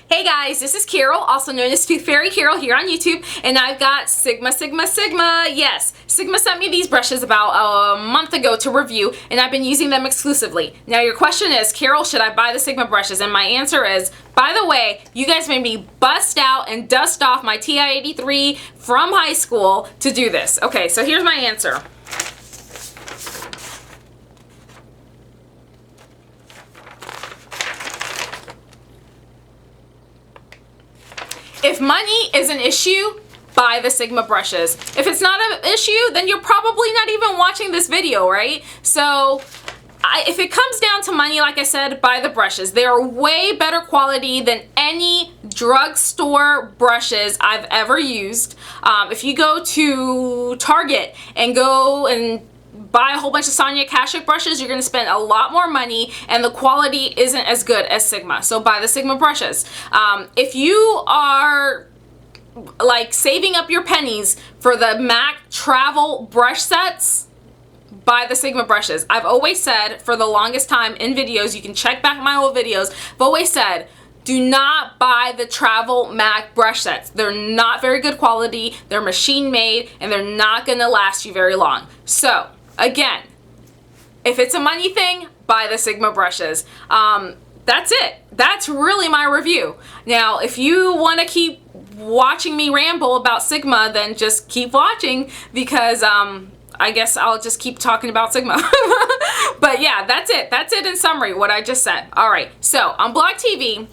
Hey guys, this is Carol, also known as ToothfairyCarol here on YouTube, and I've got Sigma. Yes, Sigma sent me these brushes about a month ago to review, and I've been using them exclusively. Now your question is, Carol, should I buy the Sigma brushes? And my answer is, by the way, you guys made me bust out and dust off my TI-83 from high school to do this. Okay, so here's my answer. If money is an issue, buy the Sigma brushes. If it's not an issue, then you're probably not even watching this video, right? So if it comes down to money, like I said, buy the brushes. They are way better quality than any drugstore brushes I've ever used. If you go to Target and go and buy a whole bunch of Sonia Kashuk brushes, you're going to spend a lot more money and the quality isn't as good as Sigma. So buy the Sigma brushes. If you are like saving up your pennies for the MAC travel brush sets, buy the Sigma brushes. I've always said for the longest time in videos, you can check back my old videos, I've always said, do not buy the travel MAC brush sets. They're not very good quality, they're machine made, and they're not going to last you very long. So again, if it's a money thing, buy the Sigma brushes. That's it. That's really my review. Now, if you want to keep watching me ramble about Sigma, then just keep watching because I guess I'll just keep talking about Sigma. But yeah, that's it. That's it in summary, what I just said. All right, so on Block TV,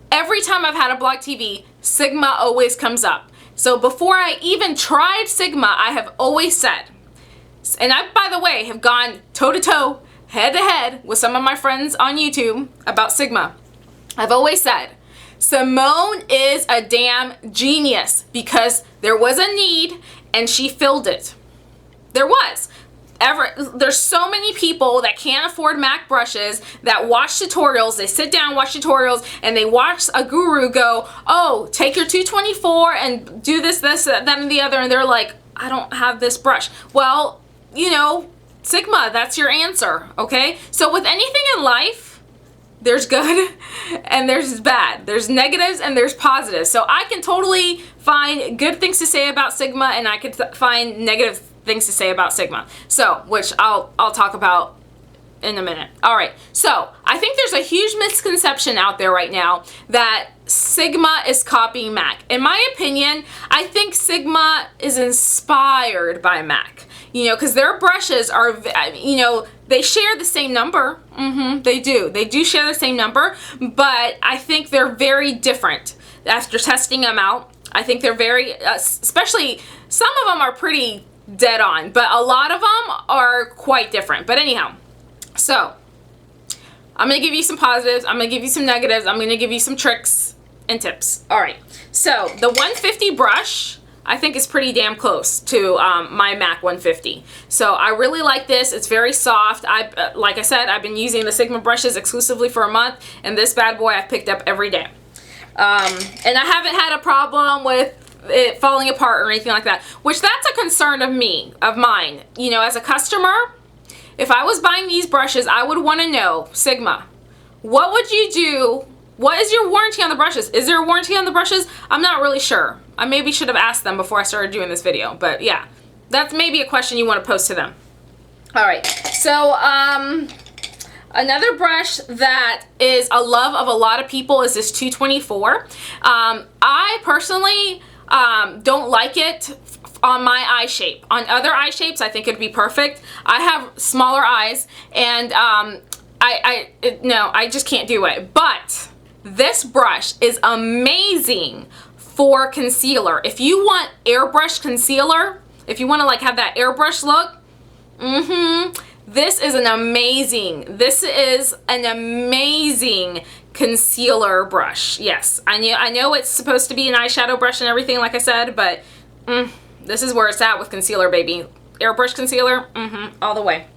every time I've had a Block TV, Sigma always comes up. So before I even tried Sigma, I have always said, and I, by the way, have gone toe-to-toe, head-to-head with some of my friends on YouTube about Sigma. I've always said, Simone is a damn genius because there was a need and she filled it. There was. There's so many people that can't afford MAC brushes that watch tutorials, they sit down, watch tutorials, and they watch a guru go, oh, take your 224 and do this, that, and the other, and they're like, I don't have this brush. Well, you know, Sigma, that's your answer, okay? So with anything in life, there's good and there's bad. There's negatives and there's positives. So I can totally find good things to say about Sigma and I can find negative things to say about Sigma. So, which I'll talk about in a minute. All right, so I think there's a huge misconception out there right now that Sigma is copying MAC. In my opinion, I think Sigma is inspired by MAC. You know, because their brushes are, you know, they share the same number. They do. They do share the same number, but I think they're very different. After testing them out, I think they're very, especially, some of them are pretty dead on, but a lot of them are quite different. But anyhow, so I'm going to give you some positives, I'm going to give you some negatives, I'm going to give you some tricks and tips. All right, so the 150 brush, I think is pretty damn close to my MAC 150. So I really like this. It's very soft. Like I said, I've been using the Sigma brushes exclusively for a month, and this bad boy I've picked up every day. And I haven't had a problem with it falling apart or anything like that, which that's a concern of mine. You know, as a customer, if I was buying these brushes, I would want to know, Sigma, what would you do? What is your warranty on the brushes? Is there a warranty on the brushes? I'm not really sure. I maybe should have asked them before I started doing this video, but yeah, that's maybe a question you want to pose to them. All right, so another brush that is a love of a lot of people is this 224. I personally don't like it on my eye shape. On other eye shapes, I think it'd be perfect. I have smaller eyes, and no, I just can't do it. But this brush is amazing for concealer. If you want airbrush concealer, if you want to like have that airbrush look, this is an amazing concealer brush. Yes, I know it's supposed to be an eyeshadow brush and everything, like I said, but this is where it's at with concealer, baby. Airbrush concealer, all the way.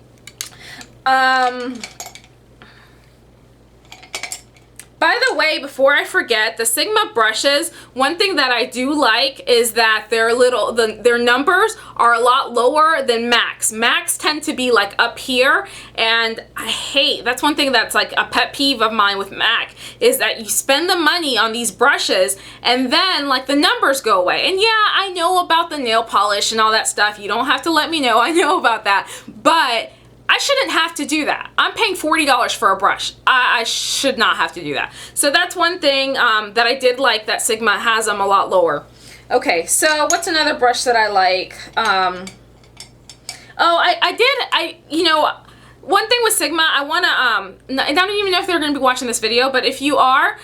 By the way, before I forget, the Sigma brushes, one thing that I do like is that their numbers are a lot lower than MACs. MACs tend to be like up here, and that's one thing that's like a pet peeve of mine with MAC, is that you spend the money on these brushes and then like the numbers go away. And yeah, I know about the nail polish and all that stuff. You don't have to let me know. I know about that. But I shouldn't have to do that. I'm paying $40 for a brush. I should not have to do that. So that's one thing that I did like, that Sigma has them a lot lower. Okay, so what's another brush that I like? One thing with Sigma, I want to, I don't even know if they're going to be watching this video, but if you are,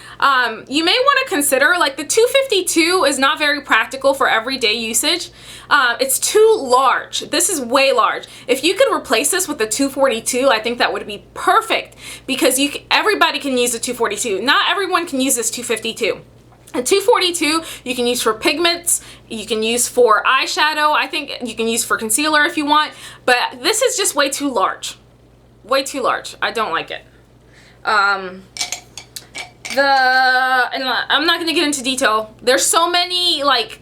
you may want to consider, like, the 252 is not very practical for everyday usage. It's too large. This is way large. If you could replace this with the 242, I think that would be perfect, because everybody can use the 242. Not everyone can use this 252. A 242 you can use for pigments, you can use for eyeshadow, I think you can use for concealer if you want, but this is just way too large. Way too large. I don't like it. And I'm not going to get into detail. There's so many like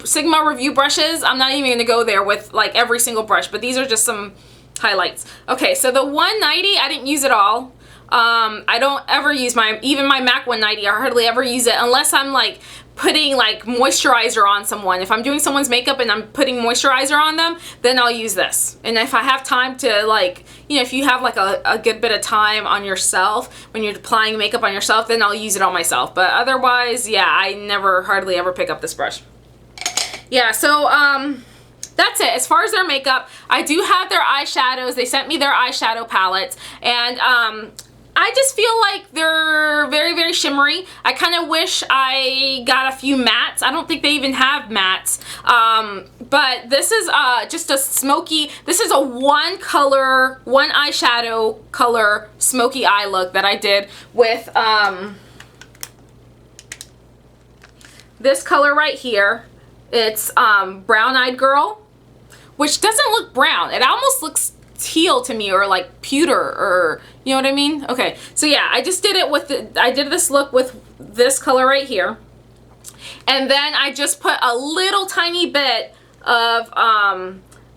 Sigma review brushes. I'm not even going to go there with like every single brush, but these are just some highlights. Okay, so the 190, I didn't use it all. I don't ever use even my MAC 190, I hardly ever use it unless I'm like putting like moisturizer on someone. If I'm doing someone's makeup and I'm putting moisturizer on them, then I'll use this. And if I have time to, like, you know, if you have like a good bit of time on yourself when you're applying makeup on yourself, then I'll use it on myself. But otherwise, yeah, I hardly ever pick up this brush. Yeah, so that's it. As far as their makeup, I do have their eyeshadows. They sent me their eyeshadow palettes, and I just feel like they're very, very shimmery. I kind of wish I got a few mattes. I don't think they even have mattes. But this is just a smoky, this is a one eyeshadow color smoky eye look that I did with this color right here. It's Brown Eyed Girl, which doesn't look brown. It almost looks teal to me, or like pewter, or you know what I mean? Okay, so yeah, I just did it with I did this look with this color right here, and then I just put a little tiny bit of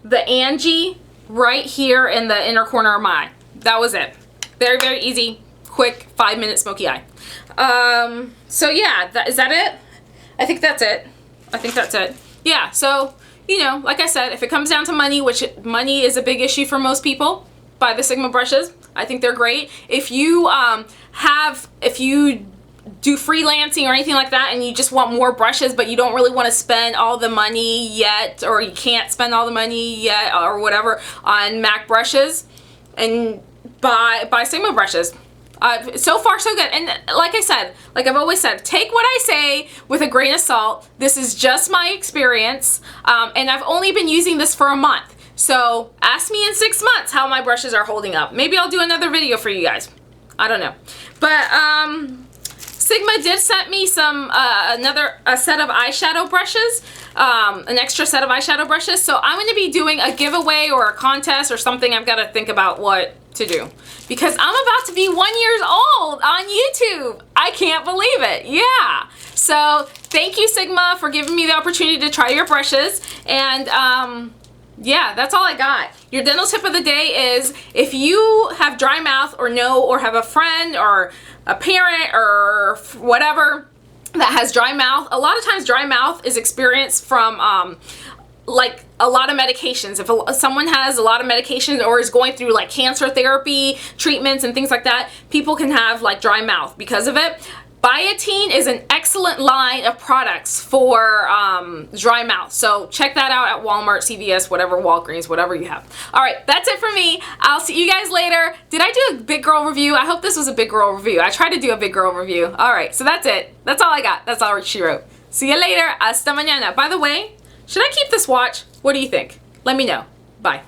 the Angie right here in the inner corner of my eye. That was it. Very, very easy, quick 5-minute smoky eye. So yeah, is that it? I think that's it. I think that's it. Yeah, so you know, like I said, if it comes down to money, which money is a big issue for most people, buy the Sigma brushes. I think they're great. If you if you do freelancing or anything like that and you just want more brushes but you don't really want to spend all the money yet, or you can't spend all the money yet or whatever on MAC brushes, and buy Sigma brushes. So far so good. And like I said, like I've always said, take what I say with a grain of salt. This is just my experience, and I've only been using this for a month. So ask me in 6 months how my brushes are holding up. Maybe I'll do another video for you guys. I don't know. But Sigma did send me some a set of eyeshadow brushes, an extra set of eyeshadow brushes. So I'm going to be doing a giveaway or a contest or something. I've got to think about what to do, because I'm about to be 1 year old on YouTube. I can't believe it. Yeah. So thank you, Sigma, for giving me the opportunity to try your brushes. And yeah, that's all I got. Your dental tip of the day is, if you have dry mouth or have a friend or a parent or whatever that has dry mouth, a lot of times dry mouth is experienced from like a lot of medications. If someone has a lot of medications or is going through like cancer therapy treatments and things like that, people can have like dry mouth because of it. Biotine is an excellent line of products for dry mouth. So check that out at Walmart, CVS, whatever, Walgreens, whatever you have. All right, that's it for me. I'll see you guys later. Did I do a big girl review? I hope this was a big girl review. I tried to do a big girl review. All right, so that's it. That's all I got. That's all she wrote. See you later. Hasta mañana. By the way, should I keep this watch? What do you think? Let me know. Bye.